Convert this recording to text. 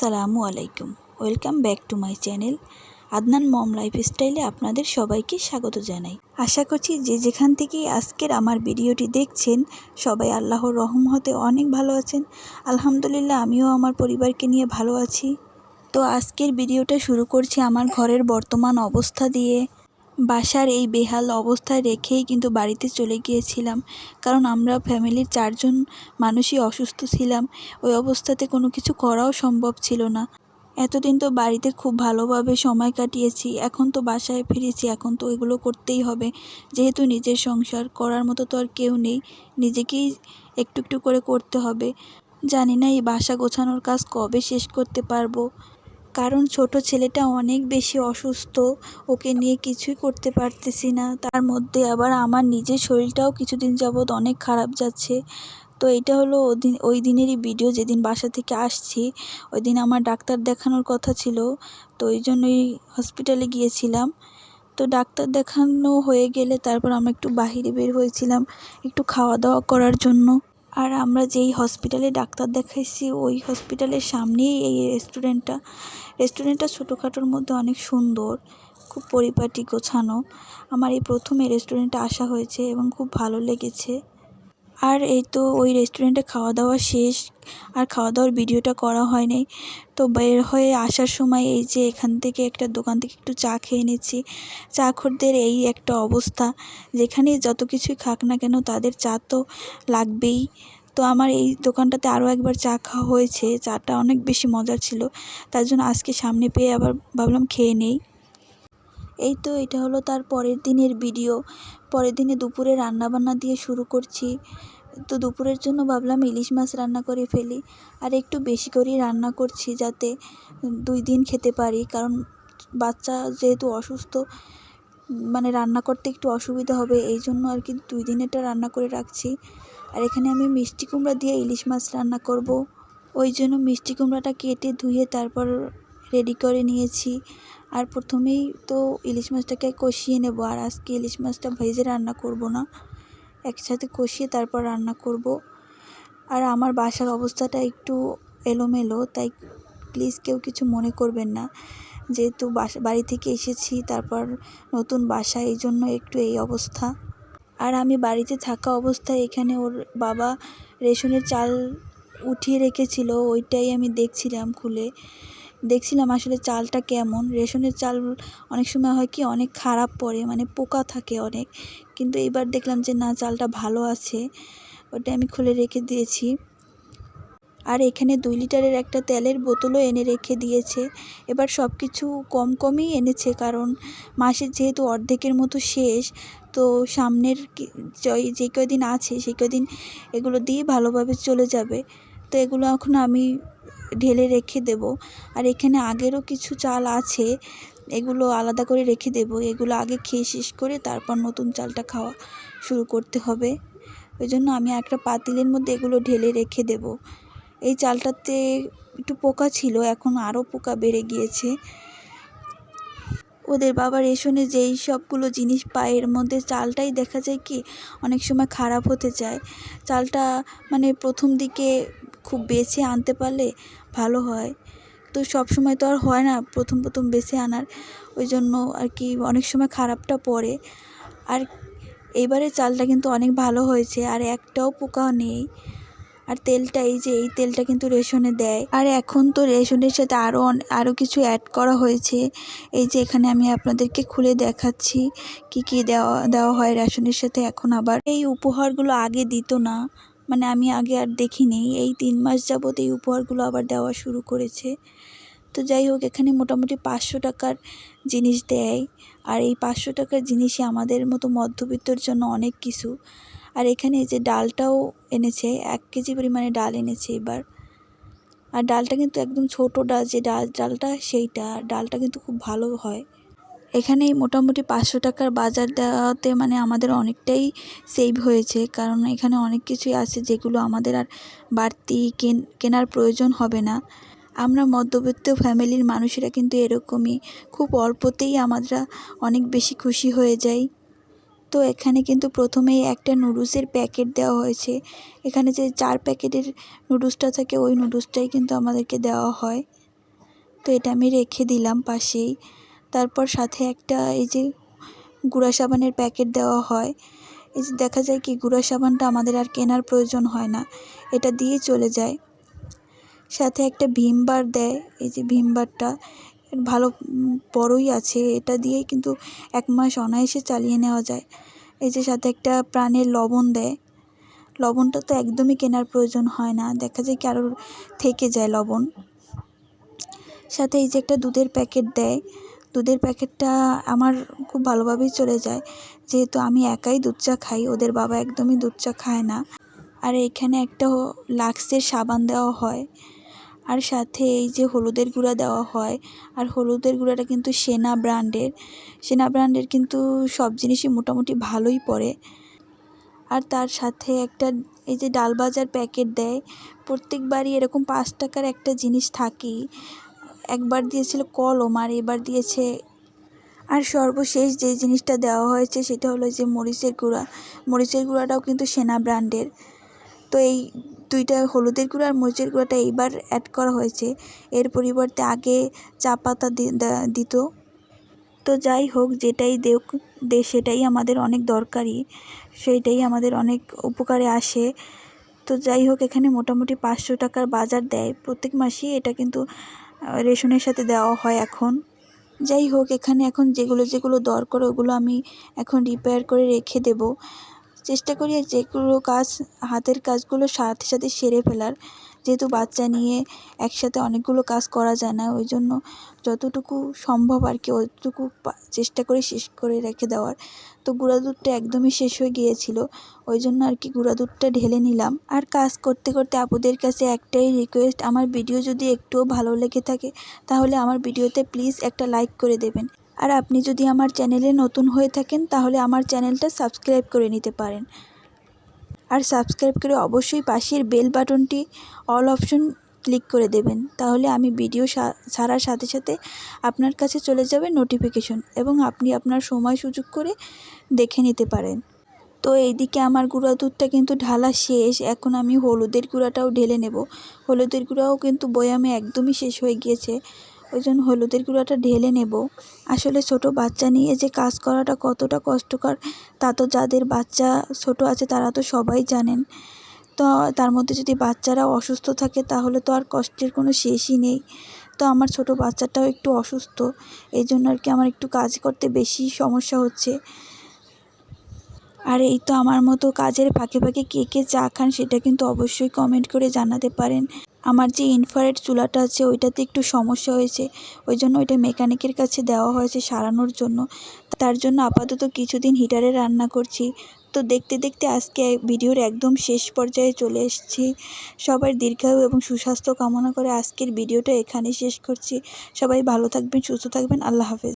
আসসালামু আলাইকুম। Welcome back to my channel Adnan mom লাইফস্টাইলে আপনাদের সবাইকে স্বাগত জানাই। আশা করছি যে যেখান থেকেই আজকের আমার ভিডিওটি দেখছেন সবাই আল্লাহর রহমতে অনেক ভালো আছেন। আলহামদুলিল্লাহ আমিও আমার পরিবারকে নিয়ে ভালো আছি। তো আজকের ভিডিওটা শুরু করছি আমার ঘরের বর্তমান অবস্থা দিয়ে। বাসার এই বেহাল অবস্থায় রেখেই কিন্তু বাড়িতে চলে গিয়েছিলাম, কারণ আমরা ফ্যামিলির 4 জন মানুষই অসুস্থ ছিলাম। ওই অবস্থাতে কোনো কিছু করাও সম্ভব ছিল না। এতদিন তো বাড়িতে খুব ভালোভাবে সময় কাটিয়েছি, এখন তো বাসায় ফিরেছি, এখন তো এগুলো করতেই হবে। যেহেতু নিজের সংসার করার মতো তো আর কেউ নেই, নিজেকেই একটু একটু করে করতে হবে। জানি না এই বাসা গোছানোর কাজ কবে শেষ করতে পারবো, কারণ ছোট ছেলেটা অনেক বেশি অসুস্থ, ওকে নিয়ে কিছুই করতে পারতেছি না। তার মধ্যে আবার আমার নিজের শরীরটাও কিছুদিন যাবৎ অনেক খারাপ যাচ্ছে। তো এটা হলো ওই দিনেরই ভিডিও, যেদিন বাসা থেকে আসছি ওই দিন আমার ডাক্তার দেখানোর কথা ছিল, তো ওই জন্যই হসপিটালে গিয়েছিলাম। তো ডাক্তার দেখানো হয়ে গেলে তারপর আমরা একটু বাহিরে বের হয়েছিলাম একটু খাওয়া দাওয়া করার জন্য। আর আমরা যেই হসপিটালে ডাক্তার দেখাইছি ওই হসপিটালের সামনেই এই রেস্টুরেন্টটা ছোটোখাটোর মধ্যে অনেক সুন্দর, খুব পরিপাটি গোছানো। আমার এই প্রথম এই রেস্টুরেন্টে আসা হয়েছে এবং খুব ভালো লেগেছে। আর এই তো ওই রেস্টুরেন্টে খাওয়া দাওয়া শেষ, আর খাওয়া দাওয়ার ভিডিওটা করা হয় নাই। তো বের হয়ে আসার সময় এই যে এখান থেকে একটা দোকান থেকে একটু চা খেয়ে নিচ্ছি। চা খোরদের এই একটা অবস্থা, যেখানে যত কিছুই খাক না কেন তাদের চা তো লাগবেই। তো আমার এই দোকানটাতে আরও একবার চা খাওয়া হয়েছে, চাটা অনেক বেশি মজার ছিল, তার জন্য আজকে সামনে পেয়ে আবার ভাবলাম খেয়ে নেই। এই তো এটা হলো তার পরের দিনের ভিডিও। পরের দিনে দুপুরে রান্নাবান্না দিয়ে শুরু করছি। তো দুপুরের জন্য ভাবলাম ইলিশ মাছ রান্না করে ফেলি, আর একটু বেশি করেই রান্না করছি যাতে 2 দিন খেতে পারি, কারণ বাচ্চা যেহেতু অসুস্থ, মানে রান্না করতে একটু অসুবিধা হবে, এই জন্য আর কি 2 দিনেরটা রান্না করে রাখছি। আর এখানে আমি মিষ্টি কুমড়া দিয়ে ইলিশ মাছ রান্না করব, ওই জন্য মিষ্টি কুমড়াটা কেটে ধুয়ে তারপর রেডি করে নিয়েছি। আর প্রথমেই তো ইলিশ মাছটাকে কষিয়ে নেব, আর আজকে ইলিশ মাছটা ভেজে রান্না করব না, একসাথে কষিয়ে তারপর রান্না করব। আর আমার বাসার অবস্থাটা একটু এলোমেলো, তাই প্লিজ কেউ কিছু মনে করবেন না। যেহেতু বাড়ি থেকে এসেছি, তারপর নতুন বাসা, এই জন্য একটু এই অবস্থা। আর আমি বাড়িতে থাকা অবস্থায় এখানে ওর বাবা রেশনের চাল উঠিয়ে রেখেছিল, ওইটাই আমি দেখছিলাম আসলে চালটা কেমন। রেশনের চাল অনেক সময় হয় কি অনেক খারাপ পড়ে, মানে পোকা থাকে অনেক, কিন্তু এবার দেখলাম যে না, চালটা ভালো আছে, ওটা আমি খুলে রেখে দিয়েছি। আর এখানে 2 লিটারের একটা তেলের বোতলও এনে রেখে দিয়েছে। এবার সব কিছু কম কমই এনেছে, কারণ মাসের যেহেতু অর্ধেকের মতো শেষ, তো সামনের যে কদিন আছে সেই কদিন এগুলো দিয়ে ভালোভাবে চলে যাবে। তো এগুলো এখন আমি ঢেলে রেখে দেব। আর এখানে আগেরও কিছু চাল আছে, এগুলো আলাদা করে রেখে দেব। এগুলো আগে খেয়ে শেষ করে তারপর নতুন চালটা খাওয়া শুরু করতে হবে, ওই জন্য আমি একটা পাতিলের মধ্যে এগুলো ঢেলে রেখে দেব। এই চালটাতে একটু পোকা ছিল, এখন আরও পোকা বেড়ে গিয়েছে। ওদের বাবা রেশনে যেই সবগুলো জিনিস পায় এর মধ্যে চালটাই দেখা যায় কি অনেক সময় খারাপ হতে চায়। চালটা মানে প্রথম দিকে খুব বেছে আনতে পারলে ভালো হয়, তো সব সময় তো আর হয় না প্রথম বেছে আনার, ওই জন্য আর কি অনেক সময় খারাপটা পড়ে। আর এইবারে চালটা কিন্তু অনেক ভালো হয়েছে, আর একটাও পোকা নেই। আর তেলটা, এই যে এই তেলটা কিন্তু রেশনে দেয়। আর এখন তো রেশনের সাথে আরও কিছু অ্যাড করা হয়েছে। এই যে এখানে আমি আপনাদেরকে খুলে দেখাচ্ছি কি কি দেওয়া হয় রেশনের সাথে। এখন আবার এই উপহারগুলো আগে দিত না, মানে আমি আগে আর দেখিনি, এই 3 মাস যাবত এই উপহারগুলো আবার দেওয়া শুরু করেছে। তো যাই হোক, এখানে মোটামুটি 500 টাকার জিনিস দেয়, আর এই 500 টাকার জিনিসই আমাদের মতো মধ্যবিত্তর জন্য অনেক কিছু। আর এখানে যে ডালটাও এনেছে, 1 কেজি পরিমাণে ডাল এনেছে এবার। আর ডালটা কিন্তু একদম ছোটো ডাল, যে ডালটা সেইটা, ডালটা কিন্তু খুব ভালো হয়। এখানে মোটামুটি 500 টাকার বাজার দেওয়াতে মানে আমাদের অনেকটাই সেভ হয়েছে, কারণ এখানে অনেক কিছুই আছে যেগুলো আমাদের আর বাড়তি কেনার প্রয়োজন হবে না। আমরা মধ্যবিত্ত ফ্যামিলির মানুষেরা কিন্তু এরকমই, খুব অল্পতেই আমরা অনেক বেশি খুশি হয়ে যাই। তো এখানে কিন্তু প্রথমেই একটা নুডলসের প্যাকেট দেওয়া হয়েছে। এখানে যে 4 প্যাকেটের নুডলসটা থাকে ওই নুডলসটাই কিন্তু আমাদেরকে দেওয়া হয়। তো এটা আমি রেখে দিলাম পাশেই। তারপর সাথে একটা এই যে গুঁড়া সাবানের প্যাকেট দেওয়া হয়। এই যে দেখা যায় কি গুঁড়া সাবানটা আমাদের আর কেনার প্রয়োজন হয় না, এটা দিয়ে চলে যায়। সাথে একটা ভীম বার দেয়। এই যে ভীম বারটা ভালো বড়ই আছে, এটা দিয়েই কিন্তু 1 মাস অনায়াসে চালিয়ে নেওয়া যায়। এই যে সাথে একটা প্রাণের লবণ দেয়। লবণটা তো একদমই কেনার প্রয়োজন হয় না, দেখা যায় কি আরও থেকে যায় লবণ। সাথে এই যে একটা দুধের প্যাকেট দেয়। দুধের প্যাকেটটা আমার খুব ভালোভাবেই চলে যায়, যেহেতু আমি একাই দুধ চা খাই, ওদের বাবা একদমই দুধ চা খায় না। আর এখানে একটা লাক্সের সাবান দেওয়া হয়। আর সাথে এই যে হলুদের গুঁড়া দেওয়া হয়। আর হলুদের গুঁড়াটা কিন্তু সেনা ব্র্যান্ডের। সেনা ব্র্যান্ডের কিন্তু সব জিনিসই মোটামুটি ভালোই পড়ে। আর তার সাথে একটা এই যে ডাল ভাজার প্যাকেট দেয়। প্রত্যেকবারই এরকম 5 টাকার একটা জিনিস থাকেই। একবার দিয়েছিল কলম, আর এবার দিয়েছে। আর সর্বশেষ যে জিনিসটা দেওয়া হয়েছে সেটা হলো যে মরিচের গুঁড়া। মরিচের গুঁড়াটাও কিন্তু সেনা ব্র্যান্ডের। তো এই দুইটা হলুদের গুঁড়া আর মরিচের গুঁড়াটা এইবার অ্যাড করা হয়েছে, এর পরিবর্তে আগে চা পাতা দিত। তো যাই হোক, যেটাই দেউক সেটাই আমাদের অনেক দরকারি, সেইটাই আমাদের অনেক উপকারে আসে। তো যাই হোক, এখানে মোটামুটি 500 টাকার বাজার দেয় প্রত্যেক মাসেই। এটা কিন্তু রেশনের সাথে দেওয়া হয় এখন। যাই হোক, এখানে এখন যেগুলো দরকার ওগুলো আমি এখন রিপেয়ার করে রেখে দেব। চেষ্টা করি যেগুলো কাজ হাতের কাজগুলো সাথে সাথে সেরে ফেলার, যেহেতু বাচ্চা নিয়ে একসাথে অনেকগুলো কাজ করা যায় না, ওই জন্য যতটুকু সম্ভব আর কি অতটুকু চেষ্টা করে শেষ করে রেখে দেওয়ার। তো গুঁড়া দুধটা একদমই শেষ হয়ে গিয়েছিল, ওই জন্য আর কি গুঁড়া দুধটা ঢেলে নিলাম। আর কাজ করতে করতে আপুদের কাছে একটাই রিকোয়েস্ট, আমার ভিডিও যদি একটুও ভালো লেগে থাকে তাহলে আমার ভিডিওতে প্লিজ একটা লাইক করে দেবেন। আর আপনি যদি আমার চ্যানেলে নতুন হয়ে থাকেন তাহলে আমার চ্যানেলটা সাবস্ক্রাইব করে নিতে পারেন। আর সাবস্ক্রাইব করে অবশ্যই পাশের বেল বাটনটি অল অপশন ক্লিক করে দেবেন, তাহলে আমি ভিডিও ছাড়ার সাথে সাথে আপনার কাছে চলে যাবে নোটিফিকেশন, এবং আপনি আপনার সময় সুযোগ করে দেখে নিতে পারেন। তো এইদিকে আমার গুঁড়া দুধটা কিন্তু ঢালা শেষ, এখন আমি হলুদের গুঁড়াটাও ঢেলে নেব। হলুদের গুঁড়াও কিন্তু বয়ামে একদমই শেষ হয়ে গিয়েছে, ওই জন্য হলুদের গুঁড়াটা ঢেলে নেব। আসলে ছোট বাচ্চা নিয়ে যে কাজ করাটা কতটা কষ্টকর তা তো যাদের বাচ্চা ছোট আছে তারা তো সবাই জানেন। তো তার মধ্যে যদি বাচ্চারাও অসুস্থ থাকে তাহলে তো আর কষ্টের কোনো শেষই নেই। তো আমার ছোট বাচ্চাটাও একটু অসুস্থ, এই জন্য আর কি আমার একটু কাজ করতে বেশি সমস্যা হচ্ছে। আর এই তো আমার মতো কাজের ফাঁকে ফাঁকে কে কে চা খান সেটা কিন্তু অবশ্যই কমেন্ট করে জানাতে পারেন। আমার যে ইনফ্রারেড চুলাটা আছে ওইটাতে একটু সমস্যা হয়েছে, ওই জন্য ওইটা মেকানিকের কাছে দেওয়া হয়েছে সারানোর জন্য। তার জন্য আপাতত কিছুদিন হিটারে রান্না করছি। তো দেখতে দেখতে আজকে ভিডিওর একদম শেষ পর্যায়ে চলে এসেছি। সবার দীর্ঘায়ু এবং সুস্বাস্থ্য কামনা করে আজকের ভিডিওটা এখানে শেষ করছি। সবাই ভালো থাকবেন, সুস্থ থাকবেন। আল্লাহ হাফেজ।